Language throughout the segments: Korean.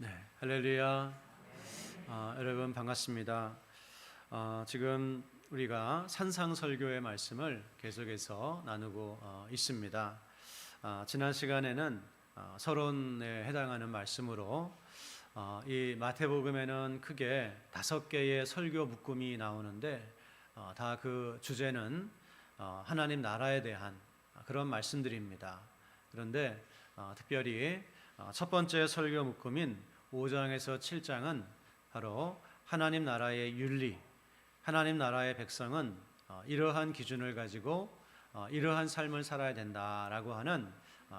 네, 할렐루야. 여러분 반갑습니다. 지금 우리가 산상설교의 말씀을 계속해서 나누고 있습니다. 지난 시간에는 서론에 해당하는 말씀으로 이 마태복음에는 크게 5개의 설교 묶음이 나오는데 다 그 주제는 하나님 나라에 대한 그런 말씀들입니다. 그런데 특별히 첫 번째 설교 묶음인 5장에서 7장은 바로 하나님 나라의 윤리, 하나님 나라의 백성은 이러한 기준을 가지고 이러한 삶을 살아야 된다라고 하는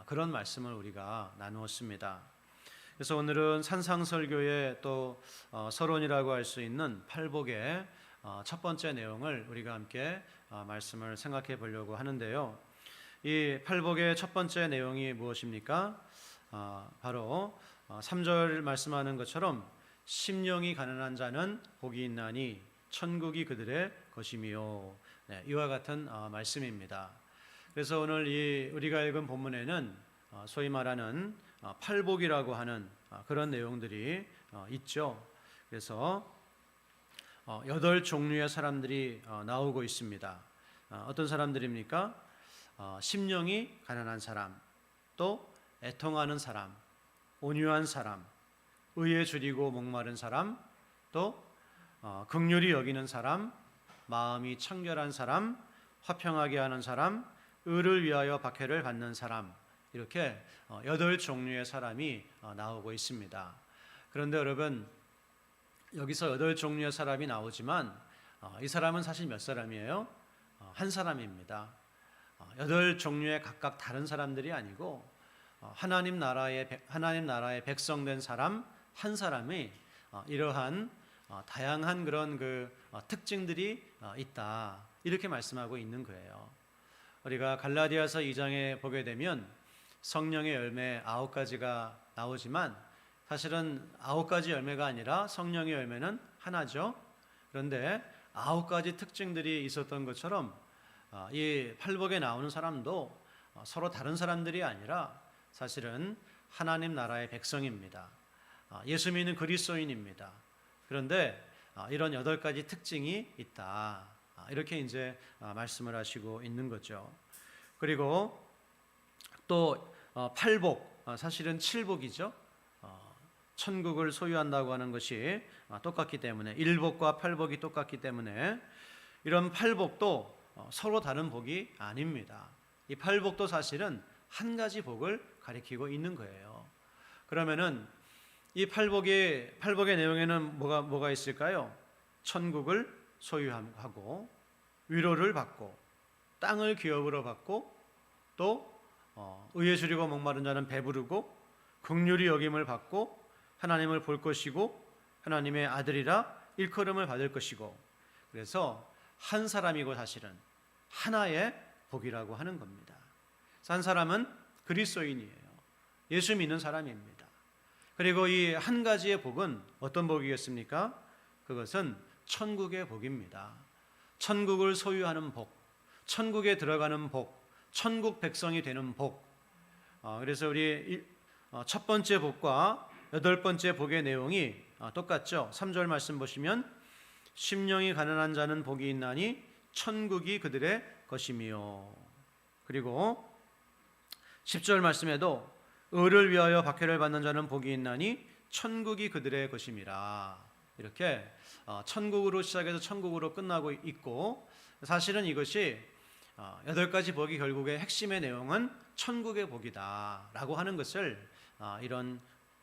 그런 말씀을 우리가 나누었습니다. 그래서 오늘은 산상설교의 또 서론이라고 할 수 있는 팔복의 첫 번째 내용을 우리가 함께 말씀을 생각해 보려고 하는데요. 이 팔복의 첫 번째 내용이 무엇입니까? 바로 3절 말씀하는 것처럼 심령이 가난한 자는 복이 있나니 천국이 그들의 것이미요. 네, 이와 같은 말씀입니다. 그래서 오늘 우리가 읽은 본문에는 소위 말하는 팔복이라고 하는 그런 내용들이 있죠. 그래서 8종류의 사람들이 나오고 있습니다. 어떤 사람들입니까? 심령이 가난한 사람, 또 애통하는 사람, 온유한 사람, 의에 줄이고 목마른 사람, 또 긍휼히 여기는 사람, 마음이 청결한 사람, 화평하게 하는 사람, 의를 위하여 박해를 받는 사람, 이렇게 8종류의 사람이 나오고 있습니다. 그런데 여러분, 여기서 8종류의 사람이 나오지만 이 사람은 사실 몇 사람이에요? 한 사람입니다. 8종류의 각각 다른 사람들이 아니고 하나님 나라의 백성된 사람 한 사람이 이러한 다양한 그런 특징들이 있다, 이렇게 말씀하고 있는 거예요. 우리가 갈라디아서 2장에 보게 되면 성령의 열매 9가지가 나오지만 사실은 9가지 열매가 아니라 성령의 열매는 하나죠. 그런데 9가지 특징들이 있었던 것처럼 이 팔복에 나오는 사람도 서로 다른 사람들이 아니라 사실은 하나님 나라의 백성입니다. 예수 믿는 그리스도인입니다. 그런데 이런 8가지 특징이 있다, 이렇게 이제 말씀을 하시고 있는 거죠. 그리고 또 팔복, 사실은 칠복이죠. 천국을 소유한다고 하는 것이 똑같기 때문에, 일복과 팔복이 똑같기 때문에 이런 팔복도 서로 다른 복이 아닙니다. 이 팔복도 사실은 한 가지 복을 가리키고 있는 거예요. 그러면은 이 팔복의 내용에는 뭐가 있을까요? 천국을 소유하고, 위로를 받고, 땅을 기업으로 받고, 또 의에 줄이고 목마른 자는 배부르고, 긍휼히 여김을 받고, 하나님을 볼 것이고, 하나님의 아들이라 일컬음을 받을 것이고, 그래서 한 사람이고 사실은 하나의 복이라고 하는 겁니다. 한 사람은 그리스도인이에요. 예수 믿는 사람입니다. 그리고 이 한 가지의 복은 어떤 복이겠습니까? 그것은 천국의 복입니다. 천국을 소유하는 복, 천국에 들어가는 복, 천국 백성이 되는 복. 그래서 우리 첫 번째 복과 8번째 복의 내용이 똑같죠. 3절 말씀 보시면 심령이 가난한 자는 복이 있나니 천국이 그들의 것이미요. 그리고 10절 말씀에도 의를 위하여 박해를 받는 자는 복이 있나니 천국이 그들의 것임이라. 이렇게 천국으로 시작해서 천국으로 끝나고 있고, 사실은 이것이 8가지 복이 결국에 핵심의 내용은 천국의 복이다 라고 하는 것을 이런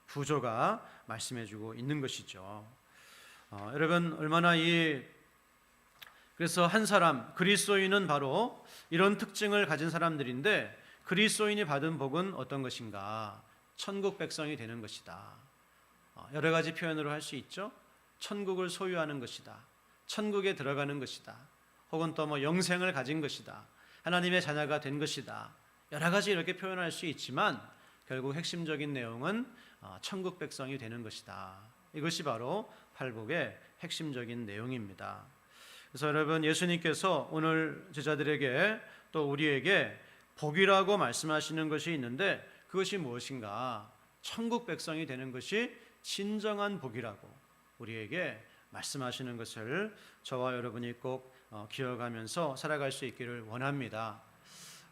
구조가 말씀해주고 있는 것이죠. 여러분, 얼마나 그래서 한 사람, 그리스도인은 바로 이런 특징을 가진 사람들인데, 그리스도인이 받은 복은 어떤 것인가? 천국 백성이 되는 것이다. 여러 가지 표현으로 할 수 있죠. 천국을 소유하는 것이다, 천국에 들어가는 것이다, 혹은 또 영생을 가진 것이다, 하나님의 자녀가 된 것이다, 여러 가지 이렇게 표현할 수 있지만 결국 핵심적인 내용은 천국 백성이 되는 것이다. 이것이 바로 팔복의 핵심적인 내용입니다. 그래서 여러분, 예수님께서 오늘 제자들에게 또 우리에게 복이라고 말씀하시는 것이 있는데, 그것이 무엇인가? 천국 백성이 되는 것이 진정한 복이라고 우리에게 말씀하시는 것을 저와 여러분이 꼭 기억하면서 살아갈 수 있기를 원합니다.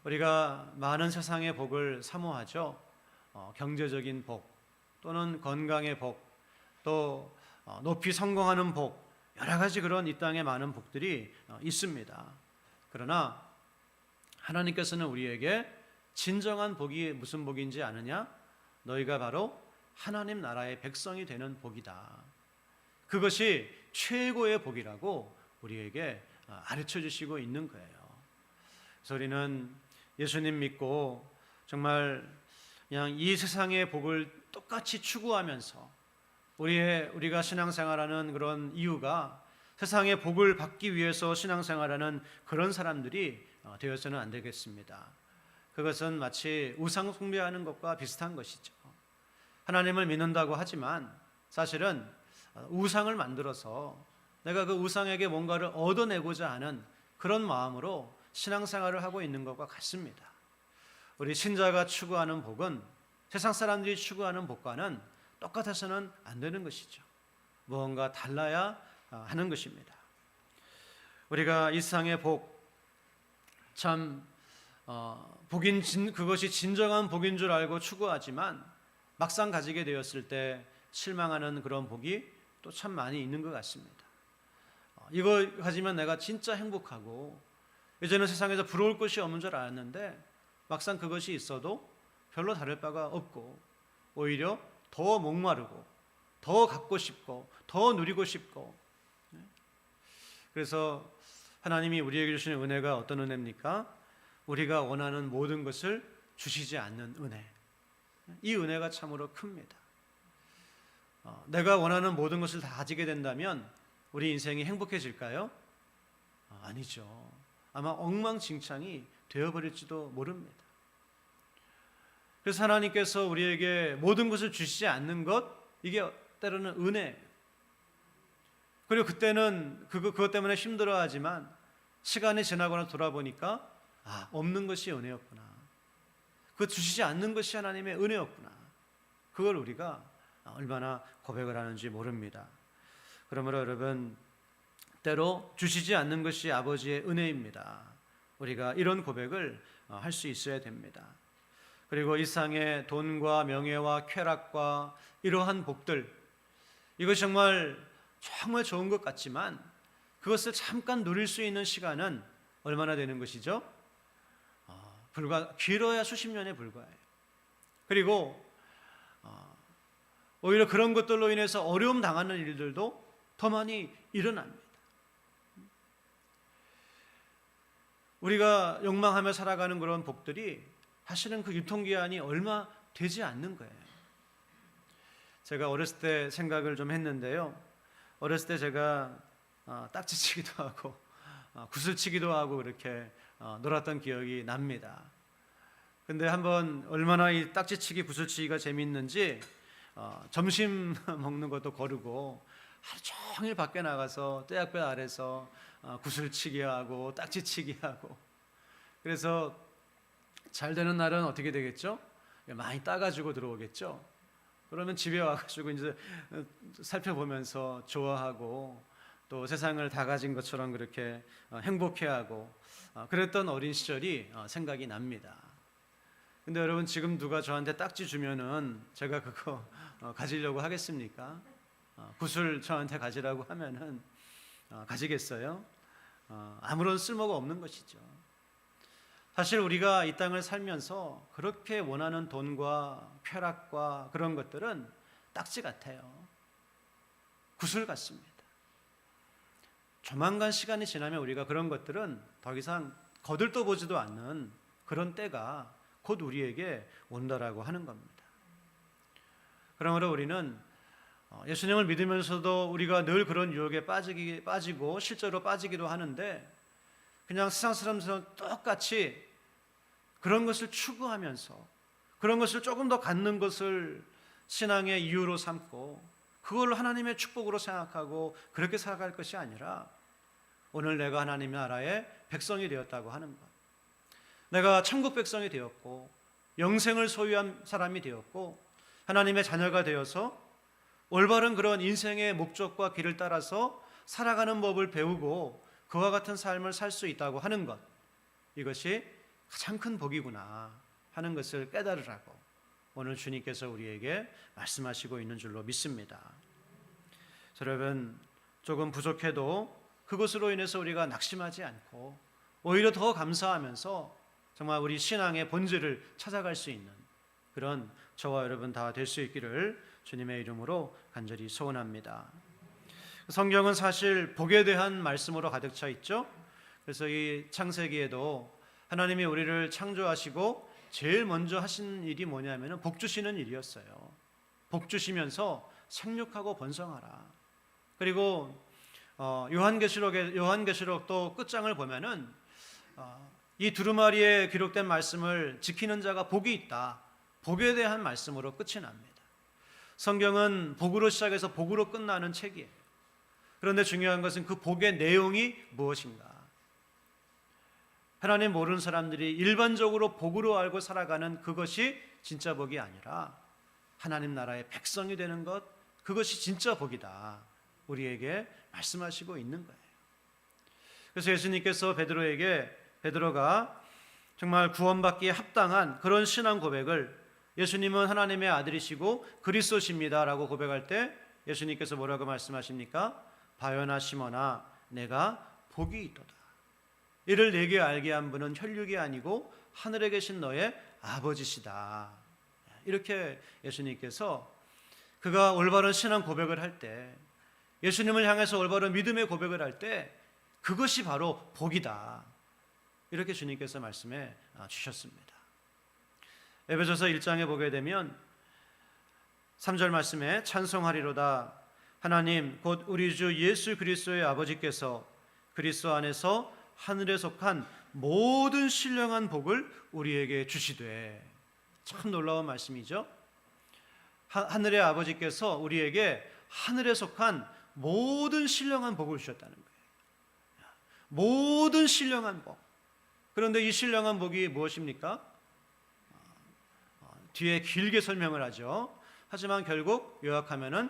우리가 많은 세상의 복을 사모하죠. 경제적인 복, 또는 건강의 복, 또 높이 성공하는 복, 여러 가지 그런 이 땅에 많은 복들이 있습니다. 그러나 하나님께서는 우리에게 진정한 복이 무슨 복인지 아느냐? 너희가 바로 하나님 나라의 백성이 되는 복이다. 그것이 최고의 복이라고 우리에게 가르쳐 주시고 있는 거예요. 그래서 우리는 예수님 믿고 정말 그냥 이 세상의 복을 똑같이 추구하면서 우리가 신앙생활하는 그런 이유가 세상의 복을 받기 위해서 신앙생활하는 그런 사람들이 되어서는 안 되겠습니다. 그것은 마치 우상 숭배하는 것과 비슷한 것이죠. 하나님을 믿는다고 하지만 사실은 우상을 만들어서 내가 그 우상에게 뭔가를 얻어내고자 하는 그런 마음으로 신앙생활을 하고 있는 것과 같습니다. 우리 신자가 추구하는 복은 세상 사람들이 추구하는 복과는 똑같아서는 안 되는 것이죠. 무언가 달라야 하는 것입니다. 우리가 이 세상의 복, 참 그것이 진정한 복인 줄 알고 추구하지만 막상 가지게 되었을 때 실망하는 그런 복이 또 참 많이 있는 것 같습니다. 이거 가지면 내가 진짜 행복하고 이제는 세상에서 부러울 것이 없는 줄 알았는데 막상 그것이 있어도 별로 다를 바가 없고 오히려 더 목마르고 더 갖고 싶고 더 누리고 싶고. 그래서 하나님이 우리에게 주시는 은혜가 어떤 은혜입니까? 우리가 원하는 모든 것을 주시지 않는 은혜. 이 은혜가 참으로 큽니다. 내가 원하는 모든 것을 다 가지게 된다면 우리 인생이 행복해질까요? 아니죠. 아마 엉망진창이 되어버릴지도 모릅니다. 그래서 하나님께서 우리에게 모든 것을 주시지 않는 것, 이게 때로는 은혜예요. 그리고 그때는 그것 때문에 힘들어하지만 시간이 지나거나 돌아보니까 없는 것이 은혜였구나. 그거 주시지 않는 것이 하나님의 은혜였구나. 그걸 우리가 얼마나 고백을 하는지 모릅니다. 그러므로 여러분, 때로 주시지 않는 것이 아버지의 은혜입니다. 우리가 이런 고백을 할 수 있어야 됩니다. 그리고 이 세상의 돈과 명예와 쾌락과 이러한 복들, 이것이 정말 좋은 것 같지만 그것을 잠깐 누릴 수 있는 시간은 얼마나 되는 것이죠? 길어야 수십 년에 불과해요. 그리고 오히려 그런 것들로 인해서 어려움 당하는 일들도 더 많이 일어납니다. 우리가 욕망하며 살아가는 그런 복들이 사실은 그 유통기한이 얼마 되지 않는 거예요. 제가 어렸을 때 생각을 좀 했는데요. 어렸을 때 제가 딱지치기도 하고 구슬치기도 하고 그렇게 놀았던 기억이 납니다. 근데 한번 얼마나 이 딱지치기 구슬치기가 재밌는지 점심 먹는 것도 거르고 하루 종일 밖에 나가서 떼약볕 아래서 구슬치기 하고 딱지치기 하고. 그래서 잘 되는 날은 어떻게 되겠죠? 많이 따가지고 들어오겠죠. 그러면 집에 와가지고 이제 살펴보면서 좋아하고 또 세상을 다 가진 것처럼 그렇게 행복해하고 그랬던 어린 시절이 생각이 납니다. 근데 여러분, 지금 누가 저한테 딱지 주면은 제가 그거 가지려고 하겠습니까? 구슬 저한테 가지라고 하면은 가지겠어요? 아무런 쓸모가 없는 것이죠. 사실 우리가 이 땅을 살면서 그렇게 원하는 돈과 쾌락과 그런 것들은 딱지 같아요. 구슬 같습니다. 조만간 시간이 지나면 우리가 그런 것들은 더 이상 거들떠 보지도 않는 그런 때가 곧 우리에게 온다라고 하는 겁니다. 그러므로 우리는 예수님을 믿으면서도 우리가 늘 그런 유혹에 빠지고 실제로 빠지기도 하는데, 그냥 세상 사람들은 똑같이 그런 것을 추구하면서 그런 것을 조금 더 갖는 것을 신앙의 이유로 삼고 그걸 하나님의 축복으로 생각하고 그렇게 살아갈 것이 아니라, 오늘 내가 하나님의 나라의 백성이 되었다고 하는 것, 내가 천국 백성이 되었고 영생을 소유한 사람이 되었고 하나님의 자녀가 되어서 올바른 그런 인생의 목적과 길을 따라서 살아가는 법을 배우고 그와 같은 삶을 살 수 있다고 하는 것, 이것이 가장 큰 복이구나 하는 것을 깨달으라고 오늘 주님께서 우리에게 말씀하시고 있는 줄로 믿습니다. 여러분, 조금 부족해도 그것으로 인해서 우리가 낙심하지 않고 오히려 더 감사하면서 정말 우리 신앙의 본질을 찾아갈 수 있는 그런 저와 여러분 다 될 수 있기를 주님의 이름으로 간절히 소원합니다. 성경은 사실 복에 대한 말씀으로 가득 차 있죠. 그래서 이 창세기에도 하나님이 우리를 창조하시고 제일 먼저 하신 일이 뭐냐면 복 주시는 일이었어요. 복 주시면서 생육하고 번성하라. 그리고 요한계시록도 끝장을 보면은 이 두루마리에 기록된 말씀을 지키는 자가 복이 있다. 복에 대한 말씀으로 끝이 납니다. 성경은 복으로 시작해서 복으로 끝나는 책이에요. 그런데 중요한 것은 그 복의 내용이 무엇인가? 하나님 모르는 사람들이 일반적으로 복으로 알고 살아가는 그것이 진짜 복이 아니라 하나님 나라의 백성이 되는 것, 그것이 진짜 복이다. 우리에게 말씀하시고 있는 거예요. 그래서 예수님께서 베드로가 정말 구원받기에 합당한 그런 신앙 고백을, 예수님은 하나님의 아들이시고 그리스도십니다 라고 고백할 때 예수님께서 뭐라고 말씀하십니까? 바요나 시몬아, 내가 복이 있도다. 이를 내게 알게 한 분은 혈육이 아니고 하늘에 계신 너의 아버지시다. 이렇게 예수님께서 그가 올바른 신앙 고백을 할 때, 예수님을 향해서 올바른 믿음의 고백을 할 때 그것이 바로 복이다. 이렇게 주님께서 말씀해 주셨습니다. 에베소서 1장에 보게 되면 3절 말씀에 찬송하리로다. 하나님 곧 우리 주 예수 그리스도의 아버지께서 그리스도 안에서 하늘에 속한 모든 신령한 복을 우리에게 주시되. 참 놀라운 말씀이죠. 하늘의 아버지께서 우리에게 하늘에 속한 모든 신령한 복을 주셨다는 거예요. 모든 신령한 복. 그런데 이 신령한 복이 무엇입니까? 뒤에 길게 설명을 하죠. 하지만 결국 요약하면은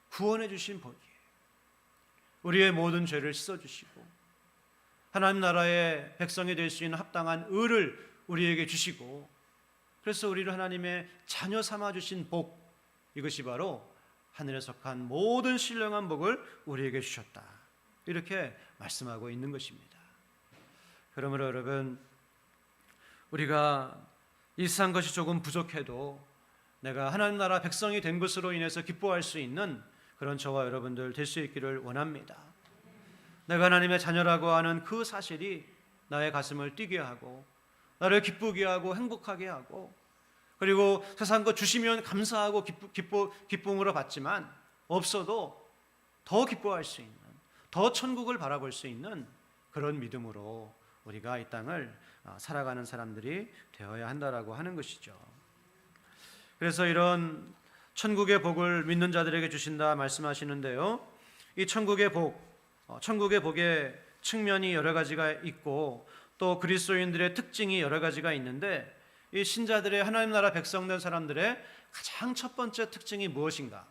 구원해 주신 복이에요. 우리의 모든 죄를 씻어 주시고 하나님 나라의 백성이 될 수 있는 합당한 의를 우리에게 주시고, 그래서 우리를 하나님의 자녀 삼아 주신 복, 이것이 바로 하늘에 속한 모든 신령한 복을 우리에게 주셨다. 이렇게 말씀하고 있는 것입니다. 그러므로 여러분, 우리가 이 세상 것이 조금 부족해도 내가 하나님 나라 백성이 된 것으로 인해서 기뻐할 수 있는 그런 저와 여러분들 될 수 있기를 원합니다. 내가 하나님의 자녀라고 하는 그 사실이 나의 가슴을 뛰게 하고 나를 기쁘게 하고 행복하게 하고, 그리고 세상 것 주시면 감사하고 기쁨으로 받지만 없어도 더 기뻐할 수 있는, 더 천국을 바라볼 수 있는 그런 믿음으로 우리가 이 땅을 살아가는 사람들이 되어야 한다라고 하는 것이죠. 그래서 이런 천국의 복을 믿는 자들에게 주신다 말씀하시는데요, 이 천국의 복의 측면이 여러 가지가 있고 또 그리스도인들의 특징이 여러 가지가 있는데, 이 신자들의 하나님 나라 백성된 사람들의 가장 첫 번째 특징이 무엇인가?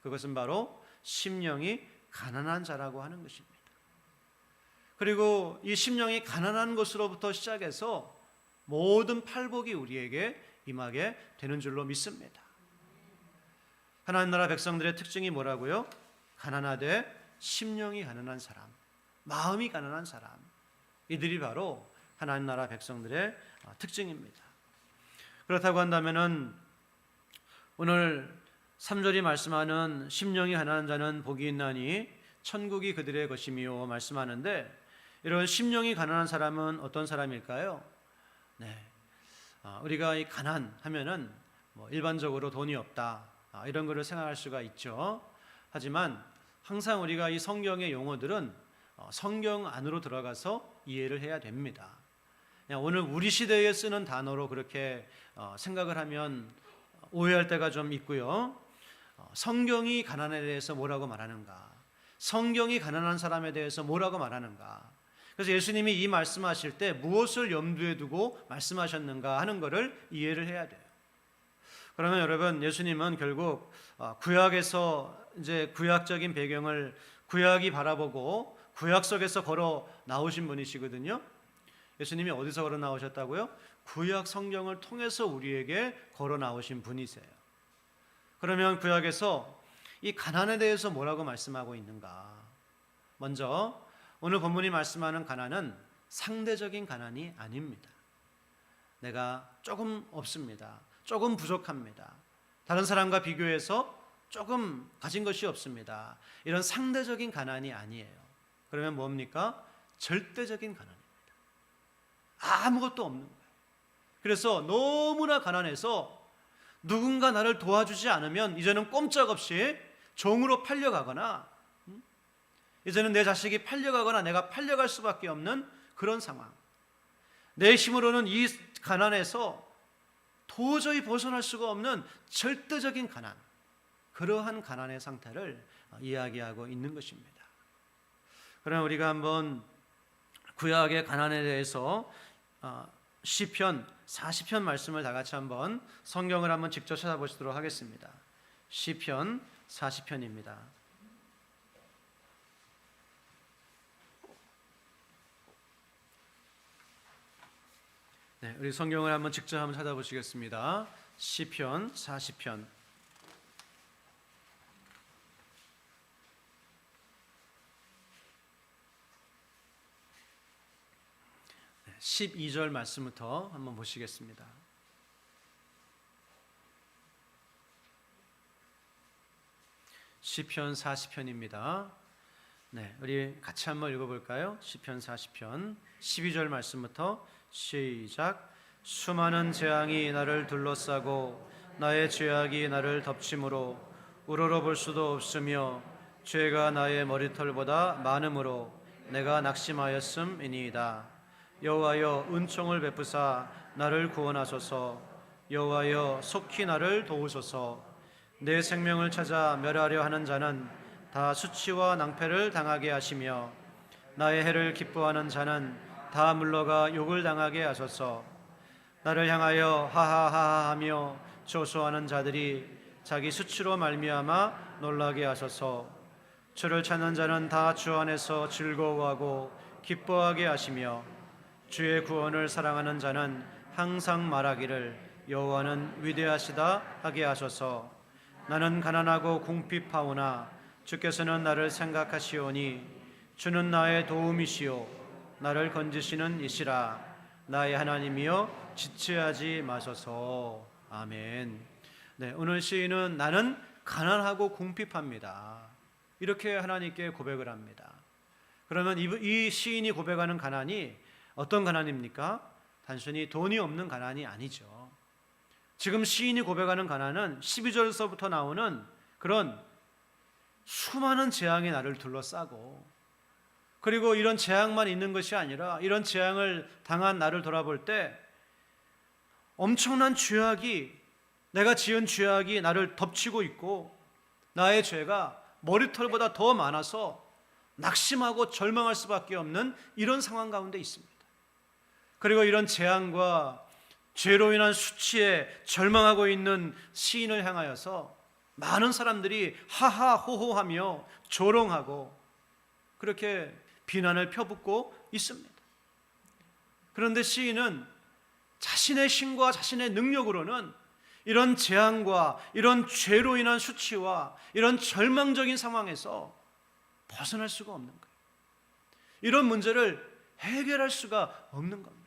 그것은 바로 심령이 가난한 자라고 하는 것입니다. 그리고 이 심령이 가난한 것으로부터 시작해서 모든 팔복이 우리에게 임하게 되는 줄로 믿습니다. 하나님 나라 백성들의 특징이 뭐라고요? 가난하되 심령이 가난한 사람, 마음이 가난한 사람, 이들이 바로 하나님 나라 백성들의 특징입니다. 그렇다고 한다면은 오늘 3절이 말씀하는 심령이 가난한 자는 복이 있나니 천국이 그들의 것이미요 말씀하는데, 이런 심령이 가난한 사람은 어떤 사람일까요? 우리가 이 가난하면은 일반적으로 돈이 없다, 이런 것을 생각할 수가 있죠. 하지만 항상 우리가 이 성경의 용어들은 성경 안으로 들어가서 이해를 해야 됩니다. 오늘 우리 시대에 쓰는 단어로 그렇게 생각을 하면 오해할 때가 좀 있고요. 성경이 가난에 대해서 뭐라고 말하는가, 성경이 가난한 사람에 대해서 뭐라고 말하는가, 그래서 예수님이 이 말씀하실 때 무엇을 염두에 두고 말씀하셨는가 하는 것을 이해를 해야 돼요. 그러면 여러분, 예수님은 결국 구약에서 이제 구약적인 배경을 구약이 바라보고 구약 속에서 걸어 나오신 분이시거든요. 예수님이 어디서 걸어 나오셨다고요? 구약 성경을 통해서 우리에게 걸어 나오신 분이세요. 그러면 구약에서 이 가난에 대해서 뭐라고 말씀하고 있는가? 먼저 오늘 본문이 말씀하는 가난은 상대적인 가난이 아닙니다. 내가 조금 없습니다. 조금 부족합니다. 다른 사람과 비교해서 조금 가진 것이 없습니다. 이런 상대적인 가난이 아니에요. 그러면 뭡니까? 절대적인 가난입니다. 아무것도 없는 거예요. 그래서 너무나 가난해서 누군가 나를 도와주지 않으면 이제는 꼼짝없이 종으로 팔려가거나, 이제는 내 자식이 팔려가거나 내가 팔려갈 수밖에 없는 그런 상황. 내 힘으로는 이 가난에서 도저히 벗어날 수가 없는 절대적인 가난, 그러한 가난의 상태를 이야기하고 있는 것입니다. 그럼 우리가 한번 구약의 가난에 대해서 시편 40편 말씀을 다 같이 한번 성경을 한번 직접 찾아보시도록 하겠습니다. 시편 40편입니다. 네, 우리 성경을 한번 직접 한번 찾아보시겠습니다. 시편 40편 12절 말씀부터 한번 보시겠습니다. 시편 40편입니다. 네, 우리 같이 한번 읽어볼까요? 시편 40편 12절 말씀부터 시작. 수많은 재앙이 나를 둘러싸고 나의 죄악이 나를 덮침으로 우러러볼 수도 없으며 죄가 나의 머리털보다 많음으로 내가 낙심하였음이니이다. 여호와여, 은총을 베푸사 나를 구원하소서. 여호와여, 속히 나를 도우소서. 내 생명을 찾아 멸하려 하는 자는 다 수치와 낭패를 당하게 하시며 나의 해를 기뻐하는 자는 다 물러가 욕을 당하게 하소서. 나를 향하여 하하하하하며 조소하는 자들이 자기 수치로 말미암아 놀라게 하소서. 주를 찾는 자는 다 주 안에서 즐거워하고 기뻐하게 하시며 주의 구원을 사랑하는 자는 항상 말하기를 여호와는 위대하시다 하게 하소서. 나는 가난하고 궁핍하오나 주께서는 나를 생각하시오니 주는 나의 도움이시오 나를 건지시는 이시라. 나의 하나님이여 지체하지 마소서. 아멘. 네, 오늘 시인은 나는 가난하고 궁핍합니다, 이렇게 하나님께 고백을 합니다. 그러면 이 시인이 고백하는 가난이 어떤 가난입니까? 단순히 돈이 없는 가난이 아니죠. 지금 시인이 고백하는 가난은 12절서부터 나오는 그런 수많은 재앙이 나를 둘러싸고, 그리고 이런 재앙만 있는 것이 아니라 이런 재앙을 당한 나를 돌아볼 때 엄청난 죄악이, 내가 지은 죄악이 나를 덮치고 있고 나의 죄가 머리털보다 더 많아서 낙심하고 절망할 수밖에 없는 이런 상황 가운데 있습니다. 그리고 이런 재앙과 죄로 인한 수치에 절망하고 있는 시인을 향하여서 많은 사람들이 하하호호하며 조롱하고 그렇게 비난을 펴붓고 있습니다. 그런데 시인은 자신의 힘과 자신의 능력으로는 이런 재앙과 이런 죄로 인한 수치와 이런 절망적인 상황에서 벗어날 수가 없는 거예요. 이런 문제를 해결할 수가 없는 겁니다.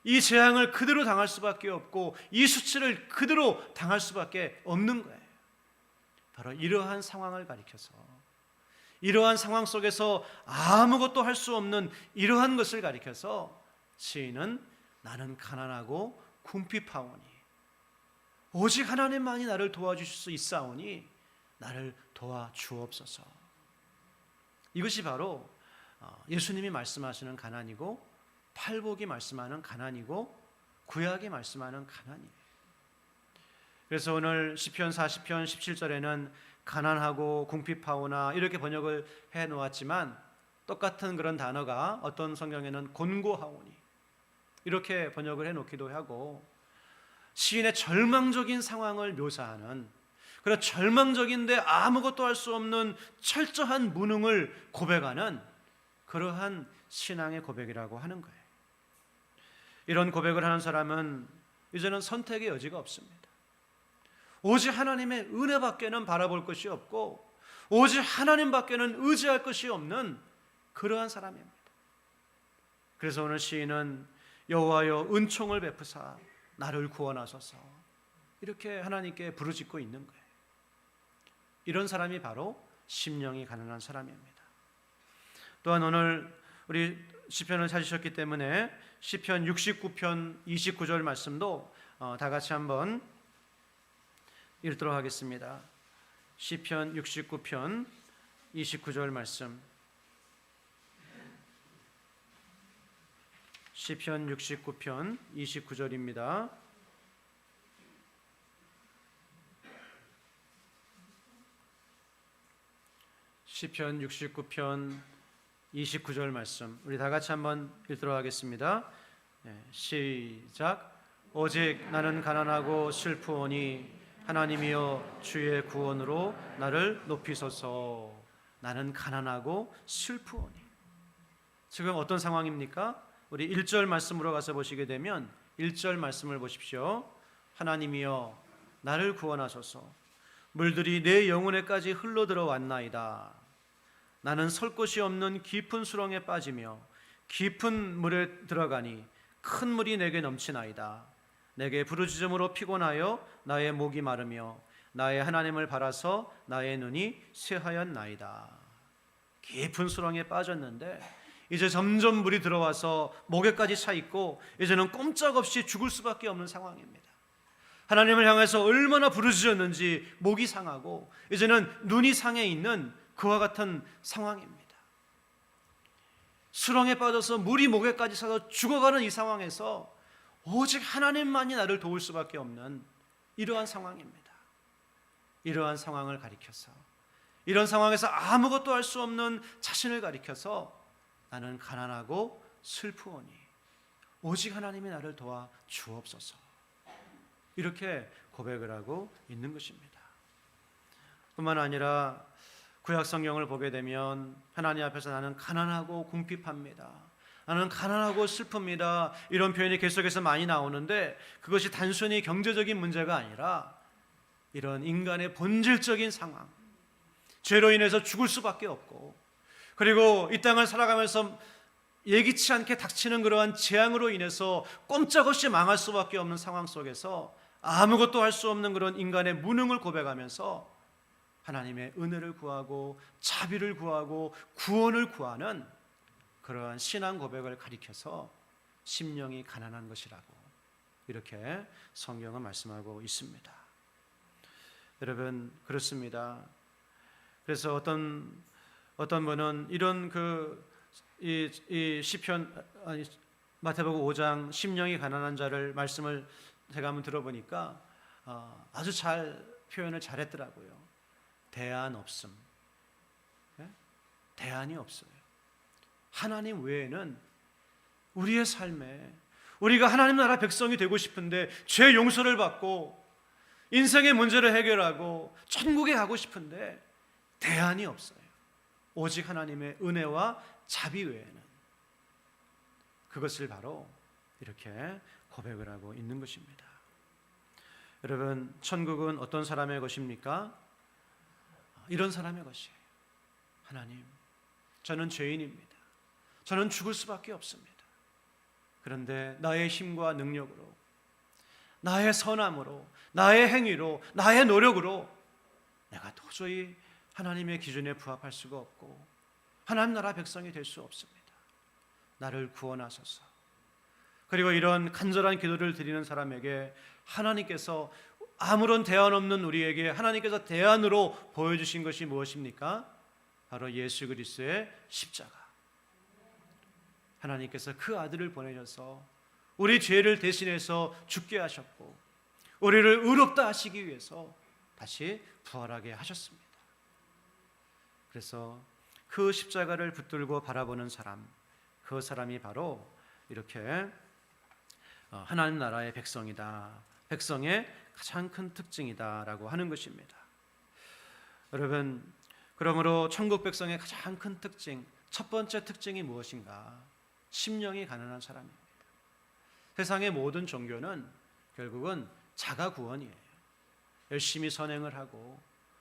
이 재앙을 그대로 당할 수밖에 없고 이 수치를 그대로 당할 수밖에 없는 거예요. 바로 이러한 상황을 가리켜서, 이러한 상황 속에서 아무것도 할 수 없는 이러한 것을 가리켜서 시인은 나는 가난하고 궁핍하오니 오직 하나님만이 나를 도와주실 수 있사오니 나를 도와주옵소서. 이것이 바로 예수님이 말씀하시는 가난이고 팔복이 말씀하는 가난이고 구약이 말씀하는 가난이에요. 그래서 오늘 시편 40편 17절에는 가난하고 궁핍하오나 이렇게 번역을 해 놓았지만 똑같은 그런 단어가 어떤 성경에는 곤고하오니 이렇게 번역을 해 놓기도 하고, 시인의 절망적인 상황을 묘사하는 그런 절망적인데 아무것도 할 수 없는 철저한 무능을 고백하는 그러한 신앙의 고백이라고 하는 거예요. 이런 고백을 하는 사람은 이제는 선택의 여지가 없습니다. 오직 하나님의 은혜밖에는 바라볼 것이 없고 오직 하나님밖에는 의지할 것이 없는 그러한 사람입니다. 그래서 오늘 시인은 여호와여 은총을 베푸사 나를 구원하소서 이렇게 하나님께 부르짖고 있는 거예요. 이런 사람이 바로 심령이 가난한 사람입니다. 또한 오늘 우리 시편을 찾으셨기 때문에 시편 69편 29절 말씀도 다 같이 한번 읽도록 하겠습니다. 시편 69편 29절 말씀. 시편 69편 29절입니다. 시편 69편 29절 말씀 우리 다 같이 한번 읽도록 하겠습니다. 시작. 오직 나는 가난하고 슬프오니 하나님이여 주의 구원으로 나를 높이소서. 나는 가난하고 슬프오니. 지금 어떤 상황입니까? 우리 1절 말씀으로 가서 보시게 되면 1절 말씀을 보십시오. 하나님이여 나를 구원하소서. 물들이 내 영혼에까지 흘러들어왔나이다. 나는 설 곳이 없는 깊은 수렁에 빠지며 깊은 물에 들어가니 큰 물이 내게 넘치나이다. 내게 부르짖음으로 피곤하여 나의 목이 마르며 나의 하나님을 바라서 나의 눈이 쇠하였나이다. 깊은 수렁에 빠졌는데 이제 점점 물이 들어와서 목에까지 차 있고 이제는 꼼짝없이 죽을 수밖에 없는 상황입니다. 하나님을 향해서 얼마나 부르짖었는지 목이 상하고 이제는 눈이 상해 있는 그와 같은 상황입니다. 수렁에 빠져서 물이 목에까지 차서 죽어가는 이 상황에서 오직 하나님만이 나를 도울 수밖에 없는 이러한 상황입니다. 이러한 상황을 가리켜서 이런 상황에서 아무것도 할 수 없는 자신을 가리켜서 나는 가난하고 슬프오니 오직 하나님이 나를 도와 주옵소서 이렇게 고백을 하고 있는 것입니다. 뿐만 아니라 구약 성경을 보게 되면 하나님 앞에서 나는 가난하고 궁핍합니다. 나는 가난하고 슬픕니다. 이런 표현이 계속해서 많이 나오는데 그것이 단순히 경제적인 문제가 아니라 이런 인간의 본질적인 상황, 죄로 인해서 죽을 수밖에 없고 그리고 이 땅을 살아가면서 예기치 않게 닥치는 그러한 재앙으로 인해서 꼼짝없이 망할 수밖에 없는 상황 속에서 아무것도 할 수 없는 그런 인간의 무능을 고백하면서 하나님의 은혜를 구하고 자비를 구하고 구원을 구하는 그러한 신앙 고백을 가리켜서 심령이 가난한 것이라고 이렇게 성경은 말씀하고 있습니다. 여러분 그렇습니다. 그래서 어떤 분은 이런 이 시편 마태복음 5장 심령이 가난한 자를 말씀을 제가 한번 들어보니까 아주 잘 표현을 잘했더라고요. 대안 없음. 대안이 없어요. 하나님 외에는 우리의 삶에 우리가 하나님 나라 백성이 되고 싶은데 죄 용서를 받고 인생의 문제를 해결하고 천국에 가고 싶은데 대안이 없어요. 오직 하나님의 은혜와 자비 외에는. 그것을 바로 이렇게 고백을 하고 있는 것입니다. 여러분 천국은 어떤 사람의 것입니까? 이런 사람의 것이에요. 하나님, 저는 죄인입니다. 저는 죽을 수밖에 없습니다. 그런데 나의 힘과 능력으로, 나의 선함으로, 나의 행위로, 나의 노력으로 내가 도저히 하나님의 기준에 부합할 수가 없고 하나님 나라 백성이 될 수 없습니다. 나를 구원하소서. 그리고 이런 간절한 기도를 드리는 사람에게 하나님께서 아무런 대안 없는 우리에게 하나님께서 대안으로 보여주신 것이 무엇입니까? 바로 예수 그리스도의 십자가. 하나님께서 그 아들을 보내셔서 우리 죄를 대신해서 죽게 하셨고 우리를 의롭다 하시기 위해서 다시 부활하게 하셨습니다. 그래서 그 십자가를 붙들고 바라보는 사람, 그 사람이 바로 이렇게 하나님 나라의 백성이다, 백성의 가장 큰 특징이다라고 하는 것입니다. 여러분, 그러므로 천국 백성의 가장 큰 특징, 첫 번째 특징이 무엇인가? 심령이 가난한 사람입니다. 세상의 모든 종교는 결국은 자가 구원이에요. 열심히 선행을 하고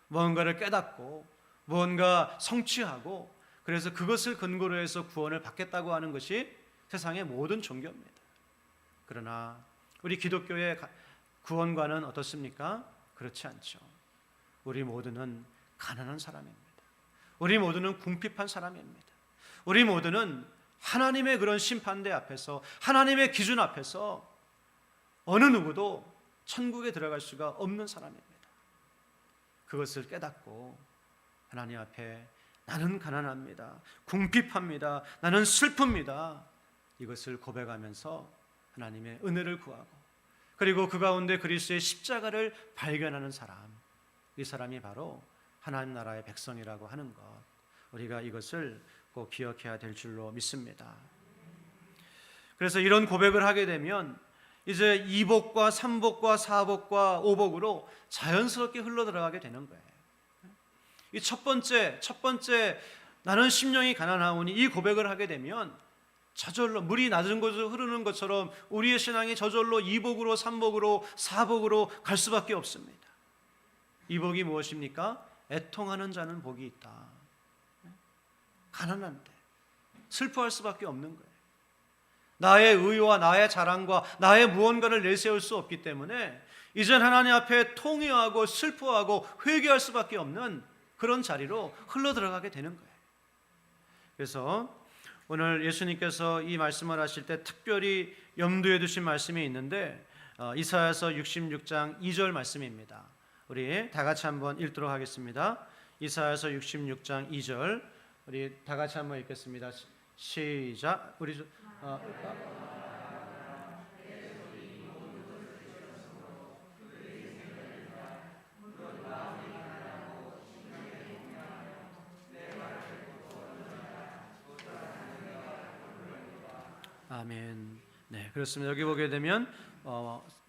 무언가를 깨닫고 무언가 성취하고 그래서 그것을 근거로 해서 구원을 받겠다고 하는 것이 세상의 모든 종교입니다. 그러나 우리 기독교의 구원관은 어떻습니까? 그렇지 않죠. 우리 모두는 가난한 사람입니다. 우리 모두는 궁핍한 사람입니다. 우리 모두는 하나님의 그런 심판대 앞에서, 하나님의 기준 앞에서 어느 누구도 천국에 들어갈 수가 없는 사람입니다. 그것을 깨닫고 하나님 앞에 나는 가난합니다, 궁핍합니다, 나는 슬픕니다, 이것을 고백하면서 하나님의 은혜를 구하고 그리고 그 가운데 그리스도의 십자가를 발견하는 사람, 이 사람이 바로 하나님 나라의 백성이라고 하는 것, 우리가 이것을 꼭 기억해야 될 줄로 믿습니다. 그래서 이런 고백을 하게 되면 이제 이복과 삼복과 사복과 오복으로 자연스럽게 흘러들어가게 되는 거예요. 이 첫 번째 나는 심령이 가난하오니 이 고백을 하게 되면 저절로 물이 낮은 곳으로 흐르는 것처럼 우리의 신앙이 저절로 이복으로 삼복으로 사복으로 갈 수밖에 없습니다. 이복이 무엇입니까? 애통하는 자는 복이 있다. 가난한데 슬퍼할 수밖에 없는 거예요. 나의 의와 나의 자랑과 나의 무언가를 내세울 수 없기 때문에 이젠 하나님 앞에 통회하고 슬퍼하고 회개할 수밖에 없는 그런 자리로 흘러들어가게 되는 거예요. 그래서 오늘 예수님께서 이 말씀을 하실 때 특별히 염두에 두신 말씀이 있는데 이사야서 66장 2절 말씀입니다. 우리 다 같이 한번 읽도록 하겠습니다. 이사야서 66장 2절 우리 다 같이 한번 읽겠습니다. 시작. 우리 아멘. 네, 그렇습니다. 여기 보게 되면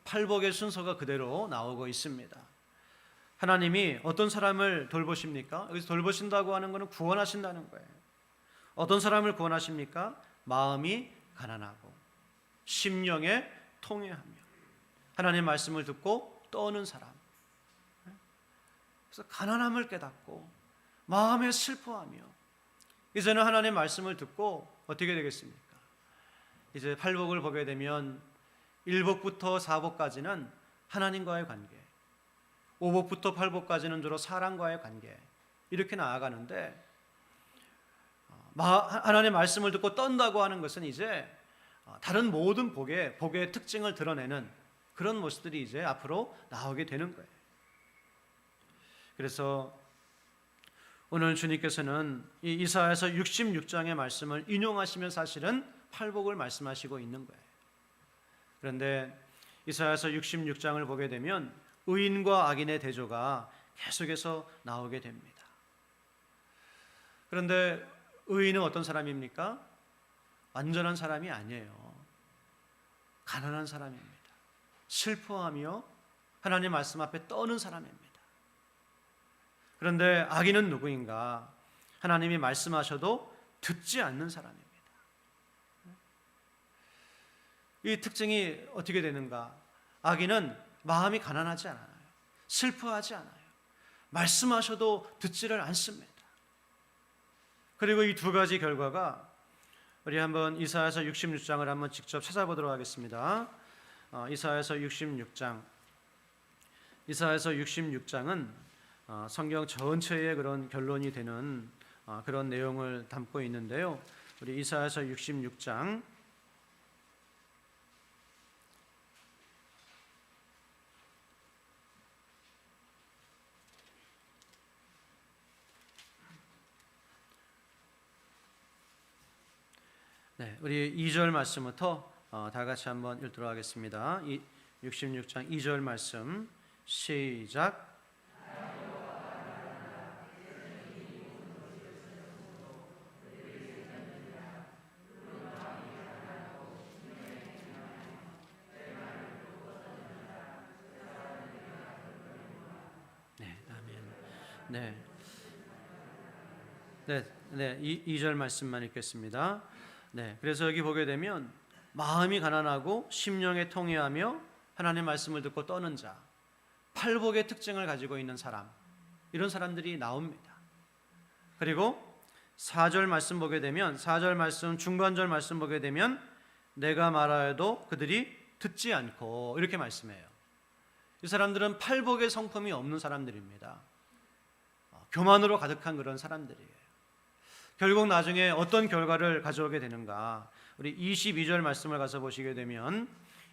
팔복의 순서가 그대로 나오고 있습니다. 하나님이 어떤 사람을 돌보십니까? 여기서 돌보신다고 하는 것은 구원하신다는 거예요. 어떤 사람을 구원하십니까? 마음이 가난하고 심령에 통회하며 하나님의 말씀을 듣고 떠는 사람. 그래서 가난함을 깨닫고 마음에 슬퍼하며 이제는 하나님의 말씀을 듣고 어떻게 되겠습니까? 이제 팔복을 보게 되면 1복부터 4복까지는 하나님과의 관계, 5복부터 8복까지는 주로 사람과의 관계, 이렇게 나아가는데 하나님의 말씀을 듣고 떤다고 하는 것은 이제 다른 모든 복의 특징을 드러내는 그런 모습들이 이제 앞으로 나오게 되는 거예요. 그래서 오늘 주님께서는 이 이사야서 66장의 말씀을 인용하시면 사실은 팔복을 말씀하시고 있는 거예요. 그런데 이사야서 66장을 보게 되면 의인과 악인의 대조가 계속해서 나오게 됩니다. 그런데 의인은 어떤 사람입니까? 완전한 사람이 아니에요. 가난한 사람입니다. 슬퍼하며 하나님 말씀 앞에 떠는 사람입니다. 그런데 악인은 누구인가? 하나님이 말씀하셔도 듣지 않는 사람입니다. 이 특징이 어떻게 되는가? 악인은 마음이 가난하지 않아요. 슬퍼하지 않아요. 말씀하셔도 듣지를 않습니다. 그리고 이 두 가지 결과가 우리 한번 이사야서 66장을 한번 직접 찾아보도록 하겠습니다. 이사야서 66장. 이사야서 66장은 성경 전체의 그런 결론이 되는 그런 내용을 담고 있는데요. 우리 이사야서 66장 네, 우리 2절 말씀부터 다 같이 한번 읽도록 하겠습니다. 66장 2절 말씀 시작. 네, 네, 네. 2절 말씀만 읽겠습니다. 네, 그래서 여기 보게 되면 마음이 가난하고 심령에 통회하며 하나님의 말씀을 듣고 떠는 자, 팔복의 특징을 가지고 있는 사람, 이런 사람들이 나옵니다. 그리고 4절 말씀 보게 되면 4절 말씀 중간절 말씀 보게 되면 내가 말하여도 그들이 듣지 않고 이렇게 말씀해요. 이 사람들은 팔복의 성품이 없는 사람들입니다. 교만으로 가득한 그런 사람들이에요. 결국 나중에 어떤 결과를 가져오게 되는가? 우리 22절 말씀을 가서 보시게 되면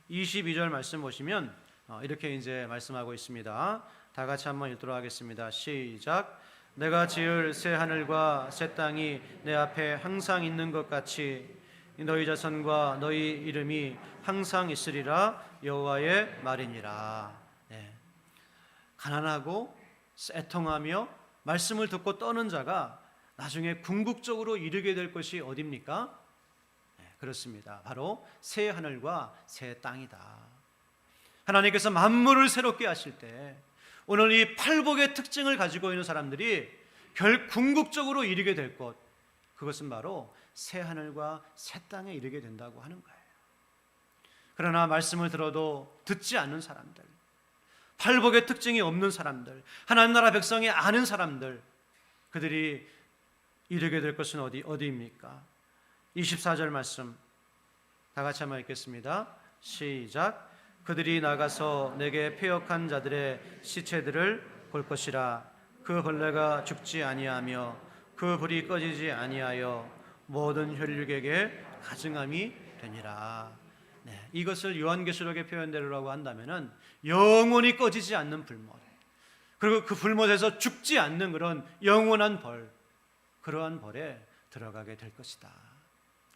22절 말씀 보시면 이렇게 이제 말씀하고 있습니다. 다 같이 한번 읽도록 하겠습니다. 시작. 내가 지을 새 하늘과 새 땅이 내 앞에 항상 있는 것 같이 너희 자손과 너희 이름이 항상 있으리라 여호와의 말이니라. 네. 가난하고 애통하며 말씀을 듣고 떠는 자가 나중에 궁극적으로 이르게 될 것이 어디입니까? 네, 그렇습니다. 바로 새 하늘과 새 땅이다. 하나님께서 만물을 새롭게 하실 때 오늘 이 팔복의 특징을 가지고 있는 사람들이 궁극적으로 이르게 될 것, 그것은 바로 새 하늘과 새 땅에 이르게 된다고 하는 거예요. 그러나 말씀을 들어도 듣지 않는 사람들, 팔복의 특징이 없는 사람들, 하나님 나라 백성이 아는 사람들, 그들이 이르게 될 것은 어디입니까? 24절 말씀 다 같이 한번 읽겠습니다. 시작. 그들이 나가서 내게 패역한 자들의 시체들을 볼 것이라. 그 벌레가 죽지 아니하며 그 불이 꺼지지 아니하여 모든 혈육에게 가증함이 되니라. 네, 이것을 요한계시록의 표현대로라고 한다면은 영원히 꺼지지 않는 불못, 그리고 그 불못에서 죽지 않는 그런 영원한 벌, 그러한 벌에 들어가게 될 것이다.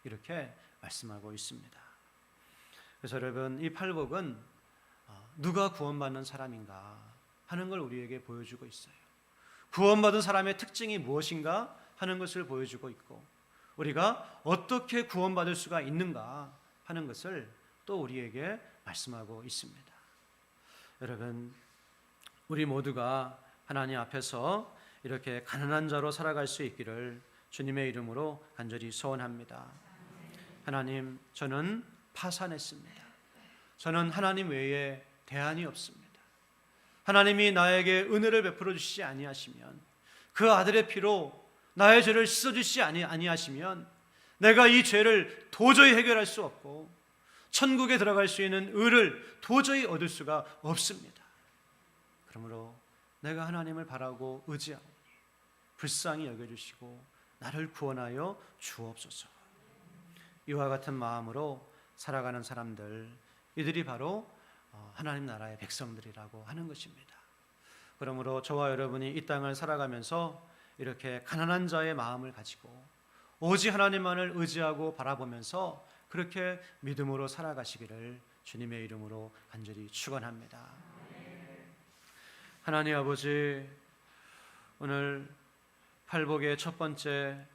이렇게 말씀하고 있습니다. 그래서 여러분, 이 팔복은 누가 구원받는 사람인가 하는 걸 우리에게 보여주고 있어요. 구원받은 사람의 특징이 무엇인가 하는 것을 보여주고 있고, 우리가 어떻게 구원받을 수가 있는가 하는 것을 또 우리에게 말씀하고 있습니다. 여러분, 우리 모두가 하나님 앞에서 이렇게 가난한 자로 살아갈 수 있기를 주님의 이름으로 간절히 소원합니다. 하나님, 저는 파산했습니다. 저는 하나님 외에 대안이 없습니다. 하나님이 나에게 은혜를 베풀어 주시지 아니하시면, 그 아들의 피로 나의 죄를 씻어주시지 아니하시면 내가 이 죄를 도저히 해결할 수 없고 천국에 들어갈 수 있는 의를 도저히 얻을 수가 없습니다. 그러므로 내가 하나님을 바라고 의지하오니 불쌍히 여겨주시고 나를 구원하여 주옵소서. 이와 같은 마음으로 살아가는 사람들, 이들이 바로 하나님 나라의 백성들이라고 하는 것입니다. 그러므로 저와 여러분이 이 땅을 살아가면서 이렇게 가난한 자의 마음을 가지고 오직 하나님만을 의지하고 바라보면서 그렇게 믿음으로 살아가시기를 주님의 이름으로 간절히 축원합니다. 하나님 아버지, 오늘 팔복의 첫 번째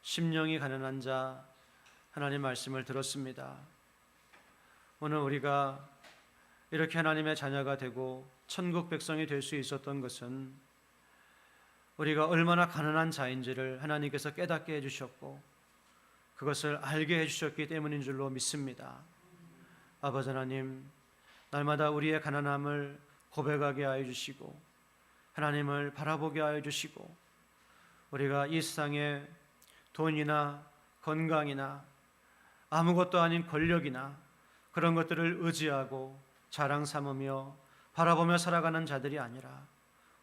심령이 가난한 자, 하나님 말씀을 들었습니다. 오늘 우리가 이렇게 하나님의 자녀가 되고 천국 백성이 될 수 있었던 것은 우리가 얼마나 가난한 자인지를 하나님께서 깨닫게 해주셨고 그것을 알게 해주셨기 때문인 줄로 믿습니다. 아버지 하나님, 날마다 우리의 가난함을 고백하게 하여 주시고 하나님을 바라보게 하여 주시고, 우리가 이 세상에 돈이나 건강이나 아무것도 아닌 권력이나 그런 것들을 의지하고 자랑 삼으며 바라보며 살아가는 자들이 아니라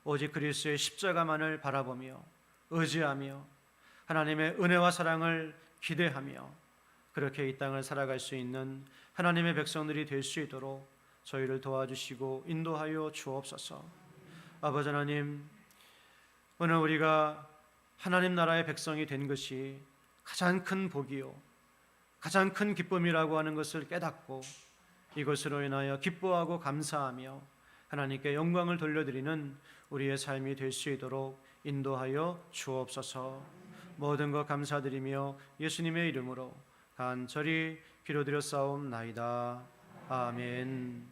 오직 그리스도의 십자가만을 바라보며 의지하며 하나님의 은혜와 사랑을 기대하며 그렇게 이 땅을 살아갈 수 있는 하나님의 백성들이 될 수 있도록 저희를 도와주시고 인도하여 주옵소서. 아버지 하나님, 오늘 우리가 하나님 나라의 백성이 된 것이 가장 큰 복이요 가장 큰 기쁨이라고 하는 것을 깨닫고 이것으로 인하여 기뻐하고 감사하며 하나님께 영광을 돌려드리는 우리의 삶이 될 수 있도록 인도하여 주옵소서. 모든 것 감사드리며 예수님의 이름으로 간절히 기도드려 싸움나이다. 아멘.